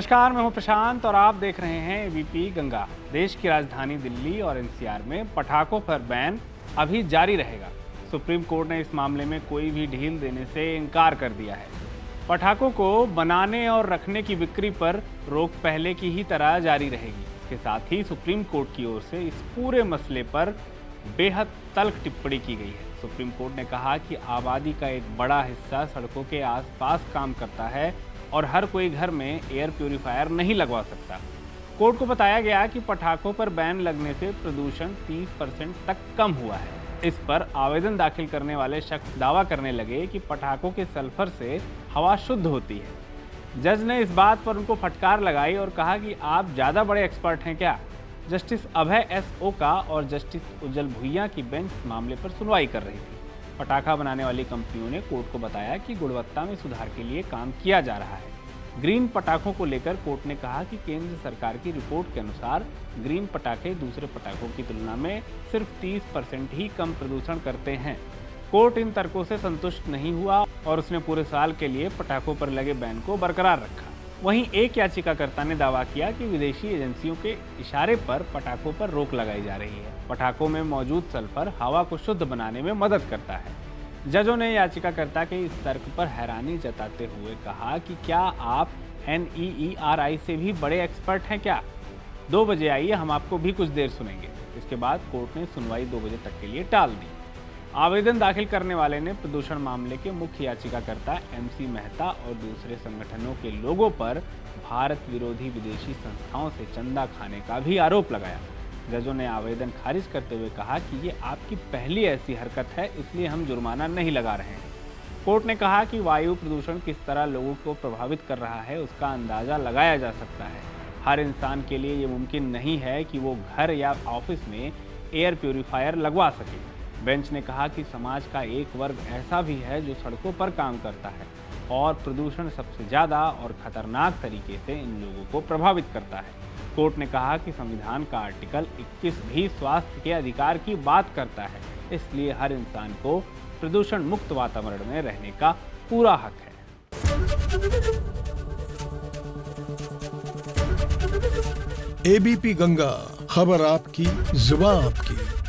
नमस्कार, मैं हूं प्रशांत और आप देख रहे हैं एबीपी गंगा। देश की राजधानी दिल्ली और एनसीआर में पटाखों पर बैन अभी जारी रहेगा। सुप्रीम कोर्ट ने इस मामले में कोई भी ढील देने से इनकार कर दिया है। पटाखों को बनाने और रखने की बिक्री पर रोक पहले की ही तरह जारी रहेगी। इसके साथ ही सुप्रीम कोर्ट की ओर से इस पूरे मसले पर बेहद तल्ख टिप्पणी की गई है। सुप्रीम कोर्ट ने कहा कि आबादी का एक बड़ा हिस्सा सड़कों के आसपास काम करता है और हर कोई घर में एयर प्यूरिफायर नहीं लगवा सकता। कोर्ट को बताया गया कि पटाखों पर बैन लगने से प्रदूषण 30% तक कम हुआ है। इस पर आवेदन दाखिल करने वाले शख्स दावा करने लगे कि पटाखों के सल्फर से हवा शुद्ध होती है। जज ने इस बात पर उनको फटकार लगाई और कहा कि आप ज़्यादा बड़े एक्सपर्ट हैं क्या। जस्टिस अभय एस ओका और जस्टिस उज्जवल भुइयां की बेंच इस मामले पर सुनवाई कर रही थी। पटाखा बनाने वाली कंपनियों ने कोर्ट को बताया कि गुणवत्ता में सुधार के लिए काम किया जा रहा है। ग्रीन पटाखों को लेकर कोर्ट ने कहा कि केंद्र सरकार की रिपोर्ट के अनुसार ग्रीन पटाखे दूसरे पटाखों की तुलना में सिर्फ 30% ही कम प्रदूषण करते हैं। कोर्ट इन तर्कों से संतुष्ट नहीं हुआ और उसने पूरे साल के लिए पटाखों पर लगे बैन को बरकरार रखा। वहीं एक याचिकाकर्ता ने दावा किया कि विदेशी एजेंसियों के इशारे पर पटाखों पर रोक लगाई जा रही है। पटाखों में मौजूद सल्फर हवा को शुद्ध बनाने में मदद करता है। जजों ने याचिकाकर्ता के इस तर्क पर हैरानी जताते हुए कहा कि क्या आप NEERI से भी बड़े एक्सपर्ट हैं क्या। 2 बजे आइए, हम आपको भी कुछ देर सुनेंगे। इसके बाद कोर्ट ने सुनवाई 2 बजे तक के लिए टाल दी। आवेदन दाखिल करने वाले ने प्रदूषण मामले के मुख्य याचिकाकर्ता MC मेहता और दूसरे संगठनों के लोगों पर भारत विरोधी विदेशी संस्थाओं से चंदा खाने का भी आरोप लगाया। जजों ने आवेदन खारिज करते हुए कहा कि ये आपकी पहली ऐसी हरकत है, इसलिए हम जुर्माना नहीं लगा रहे हैं। कोर्ट ने कहा कि वायु प्रदूषण किस तरह लोगों को प्रभावित कर रहा है उसका अंदाजा लगाया जा सकता है। हर इंसान के लिए ये मुमकिन नहीं है कि वो घर या ऑफिस में एयर प्यूरिफायर लगवा सके। बेंच ने कहा कि समाज का एक वर्ग ऐसा भी है जो सड़कों पर काम करता है और प्रदूषण सबसे ज़्यादा और खतरनाक तरीके से इन लोगों को प्रभावित करता है। कोर्ट ने कहा कि संविधान का आर्टिकल 21 भी स्वास्थ्य के अधिकार की बात करता है, इसलिए हर इंसान को प्रदूषण मुक्त वातावरण में रहने का पूरा हक है। एबीपी गंगा, खबर आपकी, जुबान आपकी।